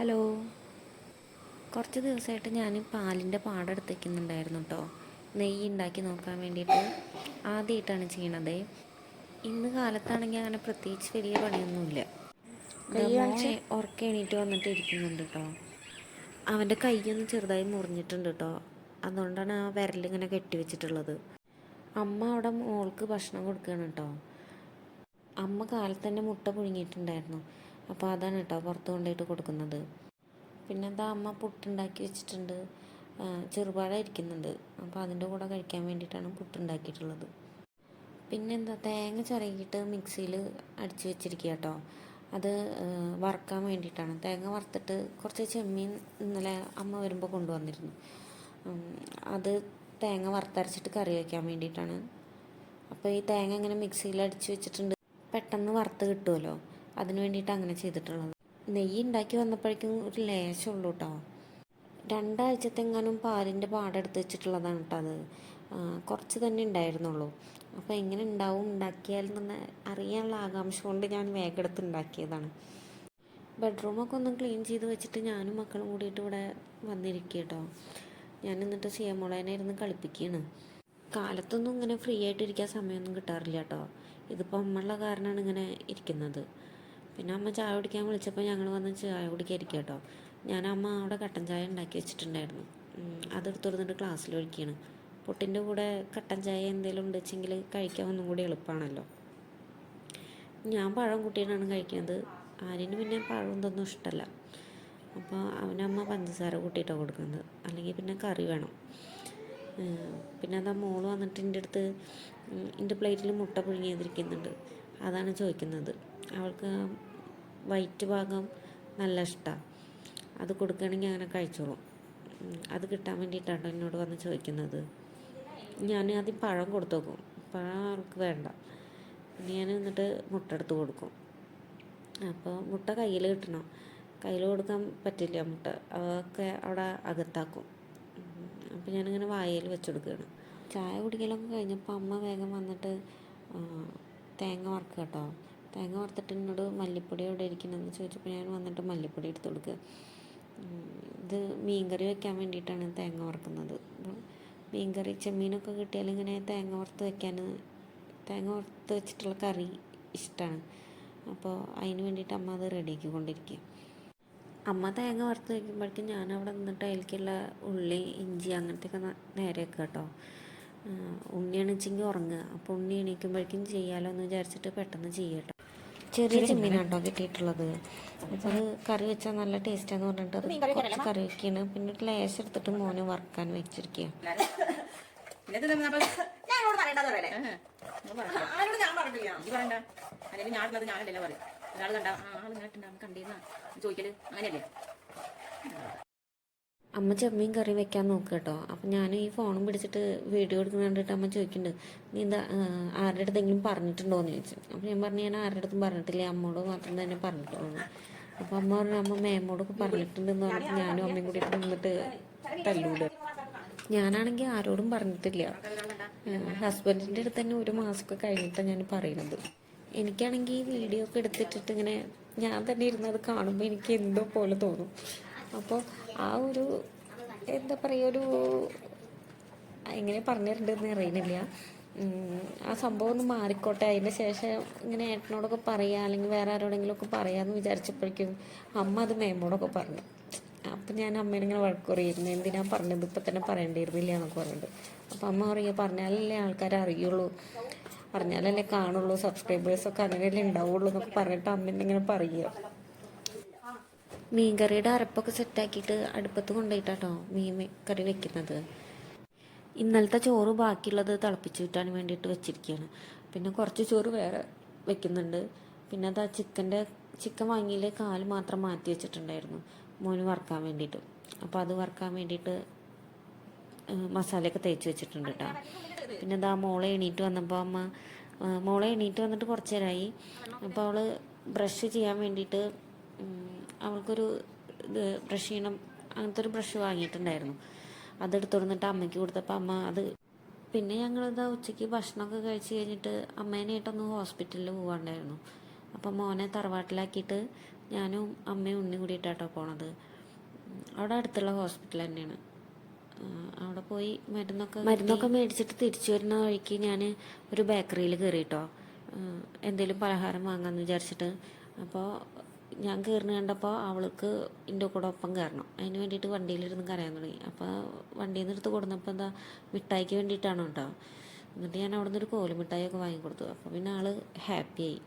Hello. കുറച്ച് ദിവസമായിട്ട് ഞാൻ പാലിൻ്റെ പാടെടുത്ത് വയ്ക്കുന്നുണ്ടായിരുന്നു കേട്ടോ, നെയ്യ് ഉണ്ടാക്കി നോക്കാൻ വേണ്ടിയിട്ട്. ആദ്യമായിട്ടാണ് ചെയ്യണത്. ഇന്ന് കാലത്താണെങ്കിൽ അങ്ങനെ പ്രത്യേകിച്ച് വലിയ പണിയൊന്നുമില്ല. മോനെ ഉറക്കം എണീറ്റ് വന്നിട്ട് ഇരിക്കുന്നുണ്ട് കേട്ടോ. അവൻ്റെ കൈയൊന്ന് ചെറുതായി മുറിഞ്ഞിട്ടുണ്ട് കേട്ടോ. അതുകൊണ്ടാണ് ആ വിരലിങ്ങനെ കെട്ടിവെച്ചിട്ടുള്ളത്. അമ്മ അവിടെ മോൾക്ക് ഭക്ഷണം കൊടുക്കുകയാണ് കേട്ടോ. അമ്മ കാലത്ത് തന്നെ മുട്ട പുഴുങ്ങിയിട്ടുണ്ടായിരുന്നു. അപ്പോൾ അതാണ് കേട്ടോ പുറത്ത് കൊണ്ടുപോയിട്ട് കൊടുക്കുന്നത്. പിന്നെ എന്താ, അമ്മ പുട്ടുണ്ടാക്കി വെച്ചിട്ടുണ്ട്. ചെറുപഴം ഇരിക്കുന്നുണ്ട്. അപ്പോൾ അതിൻ്റെ കൂടെ കഴിക്കാൻ വേണ്ടിയിട്ടാണ് പുട്ടുണ്ടാക്കിയിട്ടുള്ളത്. പിന്നെ എന്താ, തേങ്ങ ചിരകിയിട്ട് മിക്സിയിൽ അടിച്ച് വെച്ചിരിക്കുക കേട്ടോ. അത് വറുക്കാൻ വേണ്ടിയിട്ടാണ്. തേങ്ങ വറുത്തിട്ട് കുറച്ച് ചെമ്മീൻ ഇന്നലെ അമ്മ വരുമ്പോൾ കൊണ്ടുവന്നിരുന്നു. അത് തേങ്ങ വറുത്തരച്ചിട്ട് കറി വയ്ക്കാൻ വേണ്ടിയിട്ടാണ്. അപ്പോൾ ഈ തേങ്ങ ഇങ്ങനെ മിക്സിയിൽ അടിച്ച് വെച്ചിട്ടുണ്ട്, പെട്ടെന്ന് വറുത്ത് കിട്ടുമല്ലോ. അതിന് വേണ്ടിയിട്ട് അങ്ങനെ ചെയ്തിട്ടുള്ളത്. നെയ്യ് ഉണ്ടാക്കി വന്നപ്പോഴേക്കും ഒരു ലേശമുള്ളൂ കേട്ടോ. 2 ആഴ്ചത്തെങ്ങാനും പാലിൻ്റെ പാടെടുത്ത് വെച്ചിട്ടുള്ളതാണ് കേട്ടോ അത്. കുറച്ച് തന്നെ ഉണ്ടായിരുന്നുള്ളൂ. അപ്പോൾ എങ്ങനെ ഉണ്ടാക്കിയാലെന്ന് അറിയാനുള്ള ആകാംക്ഷ കൊണ്ട് ഞാൻ വേഗം എടുത്ത് ഉണ്ടാക്കിയതാണ്. ബെഡ്റൂമൊക്കെ ഒന്ന് ക്ലീൻ ചെയ്ത് വെച്ചിട്ട് ഞാനും മക്കളും കൂടിയിട്ട് ഇവിടെ വന്നിരിക്കുക കേട്ടോ. ഞാൻ എന്നിട്ട് സിയമോളേനെ ഇരുന്ന് കളിപ്പിക്കുകയാണ്. കാലത്തൊന്നും ഇങ്ങനെ ഫ്രീ ആയിട്ടിരിക്കാൻ സമയമൊന്നും കിട്ടാറില്ല കേട്ടോ. ഇതിപ്പോൾ അമ്മയുള്ള കാരണമാണ് ഇങ്ങനെ ഇരിക്കുന്നത്. പിന്നെ അമ്മ ചായ കുടിക്കാൻ വിളിച്ചപ്പോൾ ഞങ്ങൾ വന്ന് ചായ കുടിക്കാൻ ഇരിക്കുക കേട്ടോ. അമ്മ അവിടെ കട്ടൻ ചായ ഉണ്ടാക്കി വെച്ചിട്ടുണ്ടായിരുന്നു. അതെടുത്തുകൊടുത്തിട്ട് ക്ലാസ്സിൽ ഒഴിക്കുകയാണ്. പുട്ടിൻ്റെ കൂടെ കട്ടൻ ചായ എന്തെങ്കിലും ഉണ്ടെച്ചെങ്കിൽ കഴിക്കാൻ ഒന്നും കൂടി എളുപ്പമാണല്ലോ. ഞാൻ പഴം കൂട്ടിയിട്ടാണ് കഴിക്കുന്നത്. ആര്യന് പിന്നെ പഴം ഇതൊന്നും ഇഷ്ടമല്ല. അപ്പോൾ അവനമ്മ പഞ്ചസാര കൂട്ടിയിട്ടാണ് കൊടുക്കുന്നത്. അല്ലെങ്കിൽ പിന്നെ കറി വേണം. പിന്നെ അതാ മോള് വന്നിട്ട് എൻ്റെ പ്ലേറ്റിൽ മുട്ട പുഴുങ്ങിയതിരിക്കുന്നുണ്ട്. അതാണ് ചോദിക്കുന്നത്. അവൾക്ക് വൈറ്റ് ഭാഗം നല്ല ഇഷ്ടമാണ്. അത് കൊടുക്കുകയാണെങ്കിൽ അങ്ങനെ കഴിച്ചോളും. അത് കിട്ടാൻ വേണ്ടിയിട്ടാണ് എന്നോട് വന്ന് ചോദിക്കുന്നത്. ഞാൻ ആദ്യം പഴം കൊടുത്തു നോക്കും. പഴം അവൾക്ക് വേണ്ട. പിന്നെ ഞാൻ എന്നിട്ട് മുട്ട എടുത്ത് കൊടുക്കും. അപ്പോൾ മുട്ട കയ്യിൽ കിട്ടണം. കയ്യിൽ കൊടുക്കാൻ പറ്റില്ല മുട്ട. അതൊക്കെ അവിടെ അകത്താക്കും. അപ്പോൾ ഞാനിങ്ങനെ വായിൽ വെച്ചെടുക്കുകയാണ്. ചായ കുടിക്കലൊക്കെ കഴിഞ്ഞപ്പോൾ അമ്മ വേഗം വന്നിട്ട് തേങ്ങ വറുക്കുക കേട്ടോ. തേങ്ങ വറുത്തിട്ട് എന്നോട് മല്ലിപ്പൊടി എവിടെ ഇരിക്കണമെന്ന് ചോദിച്ചപ്പോൾ ഞാൻ വന്നിട്ട് മല്ലിപ്പൊടി എടുത്ത് കൊടുക്കുക. ഇത് മീൻകറി വെക്കാൻ വേണ്ടിയിട്ടാണ് തേങ്ങ വറുക്കുന്നത്. മീൻകറി ചെമ്മീനൊക്കെ കിട്ടിയാൽ ഇങ്ങനെ തേങ്ങ വറുത്ത് വെച്ചിട്ടുള്ള കറി ഇഷ്ടമാണ്. അപ്പോൾ അതിന് വേണ്ടിയിട്ട് അമ്മ അത് റെഡിയാക്കി കൊണ്ടിരിക്കുക. അമ്മ തേങ്ങ വറുത്ത് വയ്ക്കുമ്പോഴേക്കും ഞാൻ അവിടെ നിന്നിട്ട് അതിലേക്കുള്ള ഉള്ളി, ഇഞ്ചി അങ്ങനത്തെയൊക്കെ നേരെ വെക്കുക കേട്ടോ. ഉണ്ണി എണീച്ചെങ്കിൽ ഉറങ്ങുക. അപ്പോൾ ഉണ്ണി എണീക്കുമ്പോഴേക്കും ചെയ്യാമല്ലോ എന്ന് വിചാരിച്ചിട്ട് പെട്ടെന്ന് ചെയ്യട്ടോ. ചെറിയ ചെമ്മീനാണ് കേട്ടോ കിട്ടിയിട്ടുള്ളത്. അപ്പോൾ അത് കറി വെച്ചാൽ നല്ല ടേസ്റ്റാന്ന് പറഞ്ഞിട്ട് അത് കുറച്ച് കറി വയ്ക്കുകയാണ്. പിന്നെ ഒരു ലേശം എടുത്തിട്ട് മോന് വറുക്കാൻ വെച്ചിരിക്കുക. അമ്മ ചെമ്മീൻ കറി വെക്കാൻ നോക്കുക കേട്ടോ. അപ്പം ഞാൻ ഈ ഫോണും പിടിച്ചിട്ട് വീഡിയോ എടുക്കുന്ന കണ്ടിട്ട് അമ്മ ചോദിക്കുന്നുണ്ട്, നീ എന്താ ആരുടെ അടുത്തെങ്കിലും പറഞ്ഞിട്ടുണ്ടോ എന്ന് ചോദിച്ചു. അപ്പോൾ ഞാൻ പറഞ്ഞു, ഞാൻ ആരുടെ അടുത്തും പറഞ്ഞിട്ടില്ല, അമ്മോട് മാത്രം തന്നെ പറഞ്ഞിട്ടുള്ളൂ. അപ്പോൾ അമ്മ പറഞ്ഞു, അമ്മ മേമോടൊക്കെ പറഞ്ഞിട്ടുണ്ടെന്ന് പറഞ്ഞിട്ട് ഞാനും അമ്മയും കൂടി നിന്നിട്ട് തല്ലൂടുക. ഞാനാണെങ്കിൽ ആരോടും പറഞ്ഞിട്ടില്ല. ഹസ്ബൻഡിൻ്റെ അടുത്ത് തന്നെ 1 മാസമൊക്കെ കഴിഞ്ഞിട്ടാണ് ഞാൻ പറയുന്നത്. എനിക്കാണെങ്കിൽ ഈ വീഡിയോ ഒക്കെ എടുത്തിട്ടിട്ട് ഇങ്ങനെ ഞാൻ തന്നെ ഇരുന്നത് കാണുമ്പോൾ എനിക്ക് എന്തോ പോലെ തോന്നും. അപ്പോൾ ആ ഒരു എന്താ പറയുക, എങ്ങനെ പറഞ്ഞിട്ടുണ്ടെന്ന് അറിയുന്നില്ല. ആ സംഭവം ഒന്ന് മാറിക്കോട്ടെ, അതിൻ്റെ ശേഷം ഇങ്ങനെ ഏട്ടനോടൊക്കെ പറയുക അല്ലെങ്കിൽ വേറെ ആരോടെങ്കിലുമൊക്കെ പറയാമെന്ന് വിചാരിച്ചപ്പോഴേക്കും അമ്മ അത് മേമോടൊക്കെ പറഞ്ഞു. അപ്പം ഞാൻ അമ്മേനെ ഇങ്ങനെ വഴക്ക് പറയുമായിരുന്നു, എന്തിനാ പറഞ്ഞത്, ഇപ്പം തന്നെ പറയേണ്ടിയിരുന്നില്ല എന്നൊക്കെ പറഞ്ഞിട്ട്. അപ്പം അമ്മ പറയുക, പറഞ്ഞാലല്ലേ ആൾക്കാർ അറിയുള്ളൂ, പറഞ്ഞാലല്ലേ കാണുള്ളൂ, സബ്സ്ക്രൈബേഴ്സൊക്കെ അങ്ങനെയല്ലേ ഉണ്ടാവുള്ളൂ എന്നൊക്കെ പറഞ്ഞിട്ട് അമ്മേനെ ഇങ്ങനെ പറയുക. മീൻകറിയുടെ അരപ്പൊക്കെ സെറ്റാക്കിയിട്ട് അടുപ്പത്ത് കൊണ്ടുപോയിട്ടാട്ടോ മീൻ കറി വെക്കുന്നത്. ഇന്നലത്തെ ചോറ് ബാക്കിയുള്ളത് തിളപ്പിച്ച് കിട്ടാൻ വേണ്ടിയിട്ട് വെച്ചിരിക്കുകയാണ്. പിന്നെ കുറച്ച് ചോറ് വേറെ വെക്കുന്നുണ്ട്. പിന്നെ അത് ചിക്കൻ വാങ്ങിയിൽ കാല് മാത്രം മാറ്റി വെച്ചിട്ടുണ്ടായിരുന്നു മോന് വറുക്കാൻ വേണ്ടിയിട്ട്. അപ്പോൾ അത് വറുക്കാൻ വേണ്ടിയിട്ട് മസാലയൊക്കെ തേച്ച് വെച്ചിട്ടുണ്ട് കേട്ടോ. പിന്നെ എന്താ, മോളെ എണീറ്റ് വന്നിട്ട് കുറച്ച് നേരമായി. അപ്പോൾ അവൾ ബ്രഷ് ചെയ്യാൻ വേണ്ടിയിട്ട് അവൾക്കൊരു ബ്രഷ് ചെയ്യണം, അങ്ങനത്തെ ഒരു ബ്രഷ് വാങ്ങിയിട്ടുണ്ടായിരുന്നു. അതെടുത്ത് വന്നിട്ട് അമ്മയ്ക്ക് കൊടുത്തപ്പോൾ അമ്മ അത്. പിന്നെ ഞങ്ങളിതാ ഉച്ചയ്ക്ക് ഭക്ഷണമൊക്കെ കഴിച്ച് കഴിഞ്ഞിട്ട് അമ്മേനായിട്ടൊന്ന് ഹോസ്പിറ്റലിൽ പോകാണ്ടായിരുന്നു. അപ്പം മോനെ തറവാട്ടിലാക്കിയിട്ട് ഞാനും അമ്മയും ഉണ്ണി കൂടിയിട്ടാട്ടോ പോണത്. അവിടെ അടുത്തുള്ള ഹോസ്പിറ്റൽ തന്നെയാണ്. അവിടെ പോയി മരുന്നൊക്കെ മേടിച്ചിട്ട് തിരിച്ചു വരുന്ന വഴിക്ക് ഞാൻ ഒരു ബേക്കറിയിൽ കയറി കേട്ടോ, എന്തെങ്കിലും പലഹാരം വാങ്ങാമെന്ന് വിചാരിച്ചിട്ട്. അപ്പോൾ ഞാൻ കയറുന്ന കണ്ടപ്പോൾ അവൾക്ക് എൻ്റെ കൂടെ ഒപ്പം കയറണം, അതിന് വേണ്ടിയിട്ട് വണ്ടിയിലിരുന്ന് കരയാൻ തുടങ്ങി. അപ്പോൾ വണ്ടിയിൽ നിന്ന് എടുത്ത് കൊടുന്നപ്പോൾ എന്താ മിഠായിക്ക് വേണ്ടിയിട്ടാണ് കേട്ടോ. എന്നിട്ട് ഞാൻ അവിടെ നിന്ന് ഒരു കോലുമിഠായിയൊക്കെ വാങ്ങിക്കൊടുത്തു. അപ്പോൾ പിന്നെ ആൾ ഹാപ്പിയായി.